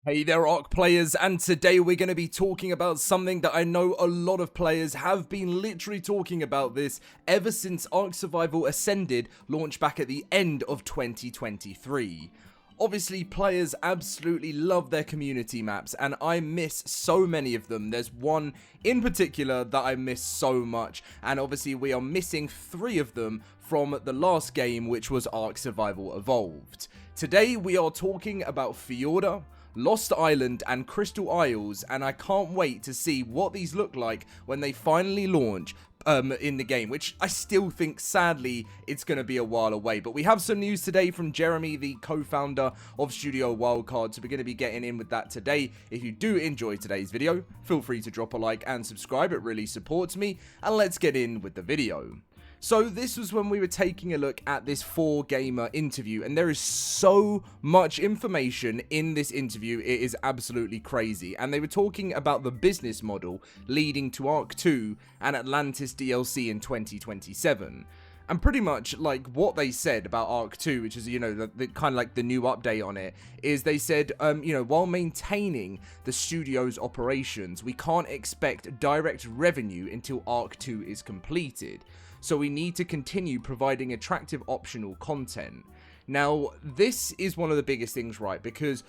Hey there, ARK players, and today we're going to be talking about something that I know a lot of players have been literally talking about this ever since ARK Survival Ascended launched back at the end of 2023. Obviously, players absolutely love their community maps, and I miss so many of them. There's one in particular that I miss so much, and obviously we are missing 3 of them from the last game, which was ARK Survival Evolved. Today we are talking about Fjordur, Lost Island and Crystal Isles, and I can't wait to see what these look like when they finally launch in the game, which I still think, sadly, it's going to be a while away. But we have some news today from Jeremy, the co-founder of Studio Wildcard, so we're going to be getting in with that today. If you do enjoy today's video, feel free to drop a like and subscribe, it really supports me, and let's get in with the video. So this was when we were taking a look at this 4Gamer interview, and there is so much information in this interview, it is absolutely crazy. And they were talking about the business model leading to ARK 2 and Atlantis DLC in 2027. And pretty much like what they said about ARK 2, which is, you know, the kind of like the new update on it, is they said, you know, while maintaining the studio's operations, we can't expect direct revenue until ARK 2 is completed. So we need to continue providing attractive optional content. Now, this is one of the biggest things, right? Because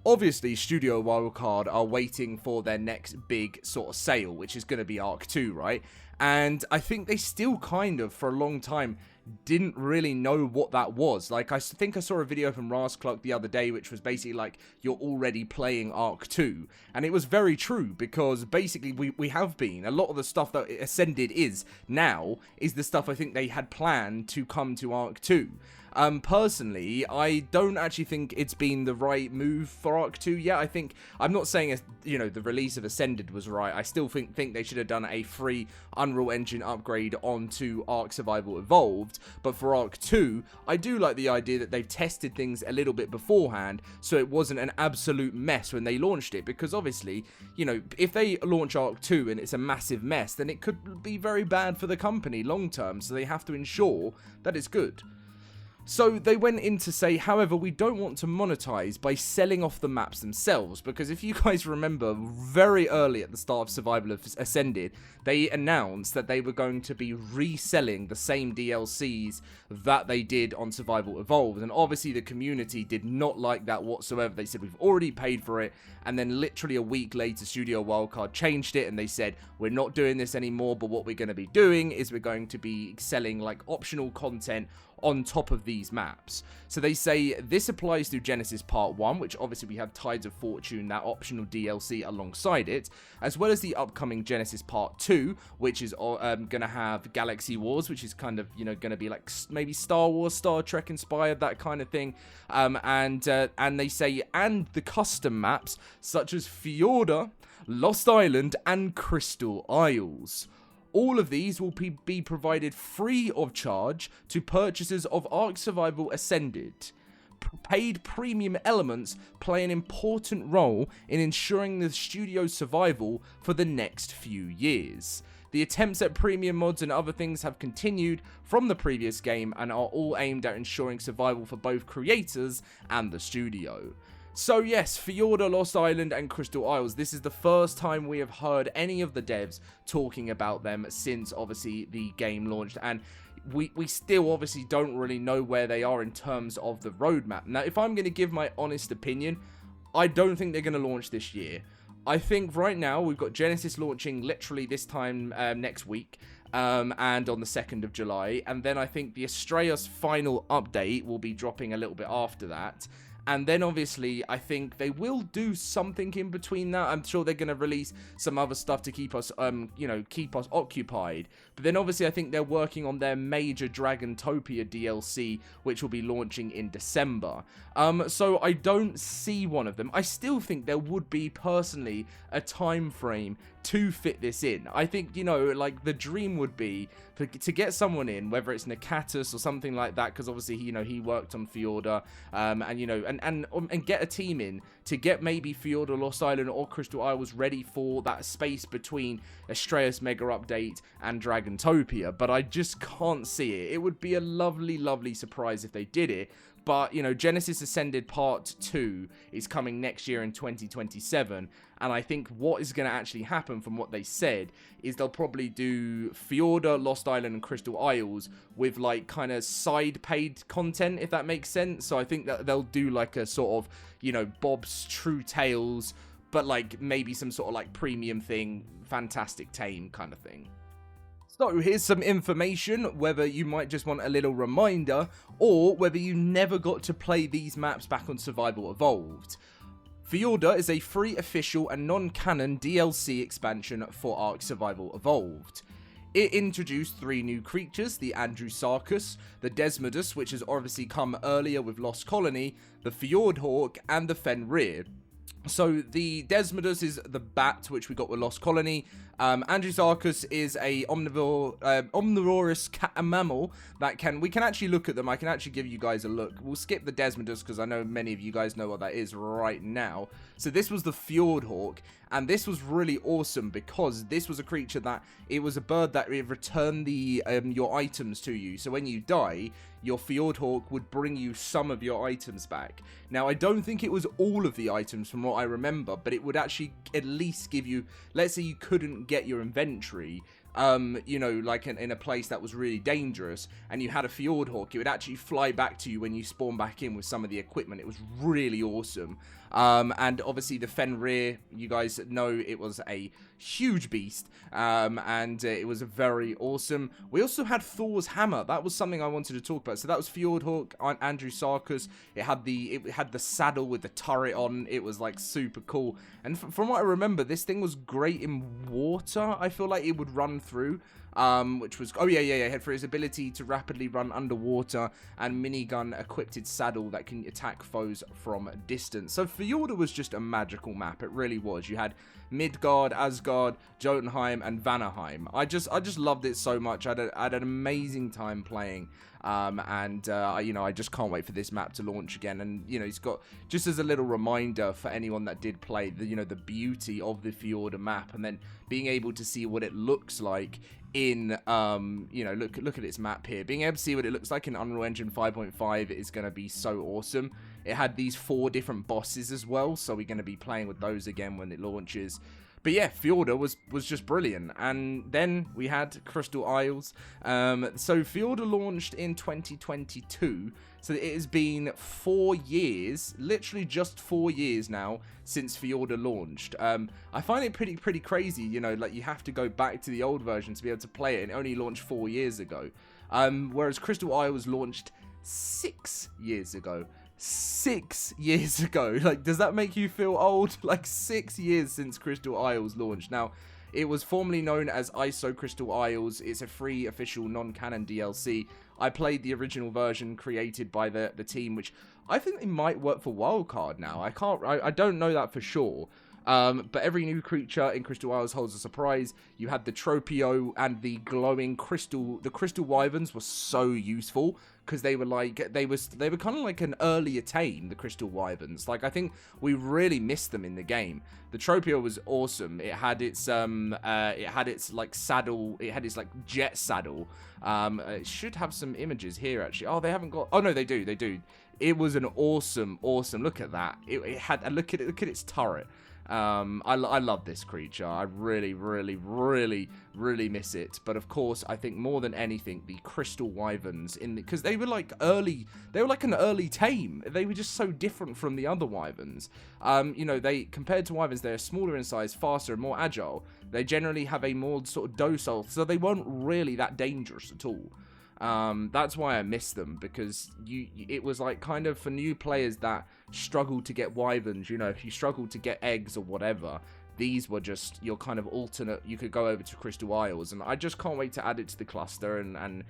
obviously Studio Wildcard are waiting for their next big sort of sale, which is going to be ARK 2, right? And I think they still kind of, for a long time, didn't really know what that was. Like, I think I saw a video from Rascluck the other day, which was basically like, you're already playing ARK 2. And it was very true, because basically we have been. A lot of the stuff that Ascended is now is the stuff I think they had planned to come to ARK 2. Personally, I don't actually think it's been the right move for ARK 2 yet. I think, I'm not saying, you know, the release of Ascended was right. I still think they should have done a free Unreal Engine upgrade onto ARK Survival Evolved. But for ARK 2, I do like the idea that they've tested things a little bit beforehand, so it wasn't an absolute mess when they launched it. Because obviously, you know, if they launch ARK 2 and it's a massive mess, then it could be very bad for the company long term. So they have to ensure that it's good. So they went in to say, however, we don't want to monetize by selling off the maps themselves, because if you guys remember, very early at the start of Survival Ascended, they announced that they were going to be reselling the same DLCs that they did on Survival Evolved, and obviously the community did not like that whatsoever. They said, we've already paid for it, and then literally a week later, Studio Wildcard changed it, and they said, we're not doing this anymore, but what we're going to be doing is we're going to be selling like optional content on top of these maps. So they say this applies to Genesis Part 1, which obviously we have Tides of Fortune, that optional DLC alongside it, as well as the upcoming Genesis Part 2, which is going to have Galaxy Wars, which is kind of, you know, going to be like maybe Star Wars, Star Trek inspired, that kind of thing. And they say, and the custom maps such as Fjordur, Lost Island, and Crystal Isles. All of these will be provided free of charge to purchasers of ARK Survival Ascended. Paid premium elements play an important role in ensuring the studio's survival for the next few years. The attempts at premium mods and other things have continued from the previous game and are all aimed at ensuring survival for both creators and the studio. So yes, Fjordur, Lost Island, and Crystal Isles, this is the first time we have heard any of the devs talking about them since obviously the game launched, and we still obviously don't really know where they are in terms of the roadmap. Now, if I'm going to give my honest opinion, I don't think they're going to launch this year. I think right now we've got Genesis launching literally this time next week, and on the 2nd of July, and then I think the Astraeus final update will be dropping a little bit after that. And then obviously, I think they will do something in between that. I'm sure they're going to release some other stuff to keep us, you know, keep us occupied. But then obviously, I think they're working on their major Dragantopia DLC, which will be launching in December. So I don't see one of them. I still think there would be, personally, a time frame to fit this in. I think, you know, like the dream would be to get someone in, whether it's Nakatus or something like that, because obviously, you know, he worked on Fjordur, and you know, and get a team in to get maybe Fjordur, Lost Island, or Crystal Isles ready for that space between Astraeus Mega Update and Dragantopia. But I just can't see it. It would be a lovely, lovely surprise if they did it. But, you know, Genesis Ascended Part 2 is coming next year in 2027. And I think what is going to actually happen from what they said is they'll probably do Fjordur, Lost Island, and Crystal Isles with, like, kind of side paid content, if that makes sense. So I think that they'll do, like, a sort of, you know, Bob's True Tales, but, like, maybe some sort of, like, premium thing, Fantastic Tame kind of thing. So here's some information, whether you might just want a little reminder, or whether you never got to play these maps back on Survival Evolved. Fjordur is a free official and non-canon DLC expansion for ARK Survival Evolved. It introduced 3 new creatures, the Andrewsarchus, the Desmodus, which has obviously come earlier with Lost Colony, the Fjordhawk, and the Fenrir. So the Desmodus is the bat, which we got with Lost Colony. Andrewsarchus is a omnivorous mammal that we can actually look at them. I can actually give you guys a look. We'll skip the Desmodus because I know many of you guys know what that is right now. So this was the Fjordhawk, and this was really awesome because this was a creature that it was a bird that returned the your items to you. So when you die, your Fjordhawk would bring you some of your items back. Now, I don't think it was all of the items from what I remember, but it would actually at least give you, let's say you couldn't get your inventory, you know, like in a place that was really dangerous, and you had a Fjordhawk, it would actually fly back to you when you spawn back in with some of the equipment. It was really awesome. And obviously the Fenrir, you guys know it was a huge beast, and it was very awesome. We also had Thor's hammer. That was something I wanted to talk about. So that was Fjordhawk, Andrewsarchus. It had the saddle with the turret on. It was like super cool. And from what I remember, this thing was great in water. I feel like it would run through. Which was, oh yeah, for his ability to rapidly run underwater and minigun equipped saddle that can attack foes from a distance. So Fjordur was just a magical map. It really was. You had Midgard, Asgard, Jotunheim, and Vanaheim. I just loved it so much. I had an amazing time playing. You know, I just can't wait for this map to launch again. And, you know, it's got, just as a little reminder for anyone that did play, you know, the beauty of the Fjordur map, and then being able to see what it looks like in, you know, look at its map here. Being able to see what it looks like in Unreal Engine 5.5 is going to be so awesome. It had these 4 different bosses as well, so we're going to be playing with those again when it launches. But yeah, Fjordur was just brilliant. And then we had Crystal Isles. So Fjordur launched in 2022. So it has been 4 years, literally just 4 years now since Fjordur launched. I find it pretty crazy, you know, like you have to go back to the old version to be able to play it, and it only launched 4 years ago. Whereas Crystal Isles launched 6 years ago. 6 years ago. Like, does that make you feel old? Like, 6 years since Crystal Isles launched. Now, it was formerly known as ISO Crystal Isles. It's a free official non-canon DLC. I played the original version created by the team, which I think they might work for Wildcard now. I don't know that for sure. But every new creature in Crystal Isles holds a surprise. You had the Tropio and the glowing crystal. The crystal wyverns were so useful because they were kind of like an earlier tame, the crystal wyverns. Like, I think we really missed them in the game. The Tropio was awesome. It had its like saddle. It had its like jet saddle. It should have some images here actually. Oh, they haven't got. Oh no, they do. It was an awesome. Look at that. It had. Look at its turret. I love this creature. I really miss it. But of course, I think more than anything, the crystal wyverns because they were like early. They were like an early tame. They were just so different from the other wyverns. You know, compared to wyverns, they're smaller in size, faster, and more agile. They generally have a more sort of docile, so they weren't really that dangerous at all. That's why I miss them, because it was like kind of for new players that struggled to get wyverns, you know, if you struggled to get eggs or whatever, these were just your kind of alternate. You could go over to Crystal Isles, and I just can't wait to add it to the cluster and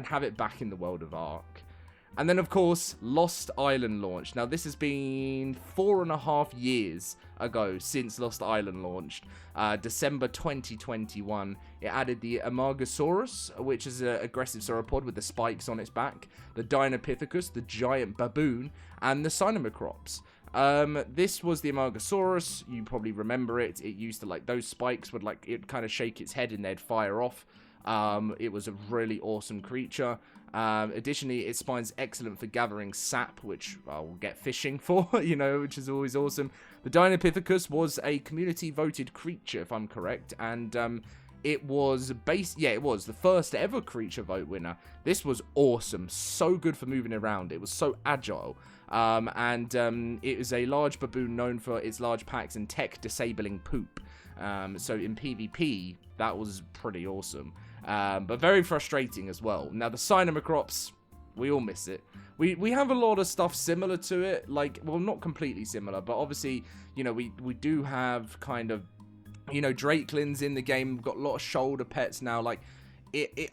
have it back in the world of ARK. And then, of course, Lost Island launched. Now, this has been 4.5 years ago since Lost Island launched. December 2021. It added the Amargasaurus, which is an aggressive sauropod with the spikes on its back, the Dinopithecus, the giant baboon, and the Cynomicrops. This was the Amargasaurus. You probably remember it. It used to, like, those spikes would, like, it kind of shake its head and they'd fire off. It was a really awesome creature. Additionally, its spine's excellent for gathering sap, which I'll get fishing for, you know, which is always awesome. The Dinopithecus was a community-voted creature, if I'm correct, and it was it was the first ever creature vote winner. This was awesome, so good for moving around. It was so agile, and it is a large baboon known for its large packs and tech-disabling poop. So in PvP, that was pretty awesome. But very frustrating as well. Now, the Cynomacrops, we all miss it. We have a lot of stuff similar to it. Like, well, not completely similar, but obviously, you know, we do have kind of, you know, Drakelins in the game. We've got a lot of shoulder pets now. Like,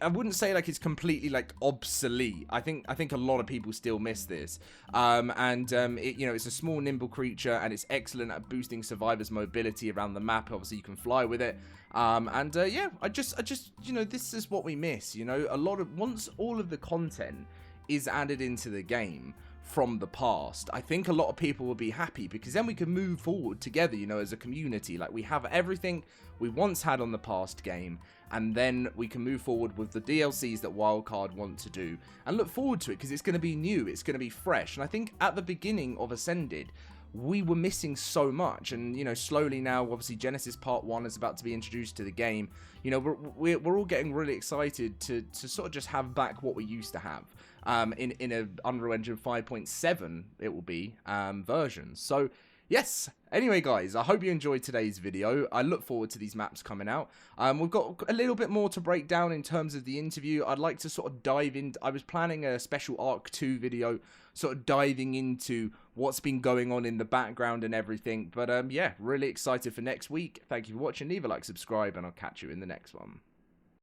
I wouldn't say like it's completely like obsolete. I think a lot of people still miss this. You know, it's a small nimble creature and it's excellent at boosting survivors' mobility around the map. Obviously, you can fly with it. Yeah, I just you know, this is what we miss. You know, once all of the content is added into the game from the past, I think a lot of people will be happy, because then we can move forward together, you know, as a community. Like, we have everything we once had on the past game, and then we can move forward with the DLCs that Wildcard want to do and look forward to it, because it's going to be new, it's going to be fresh. And I think at the beginning of Ascended, we were missing so much, and you know, slowly now, obviously Genesis Part 1 is about to be introduced to the game. You know, we're all getting really excited to sort of just have back what we used to have in a Unreal Engine 5.7 it will be version. So yes, anyway guys, I hope you enjoyed today's video. I look forward to these maps coming out. We've got a little bit more to break down in terms of the interview. I'd like to sort of dive in. I was planning a special ARK 2 video, sort of diving into what's been going on in the background and everything. But yeah, really excited for next week. Thank you for watching. Leave a like, subscribe, and I'll catch you in the next one.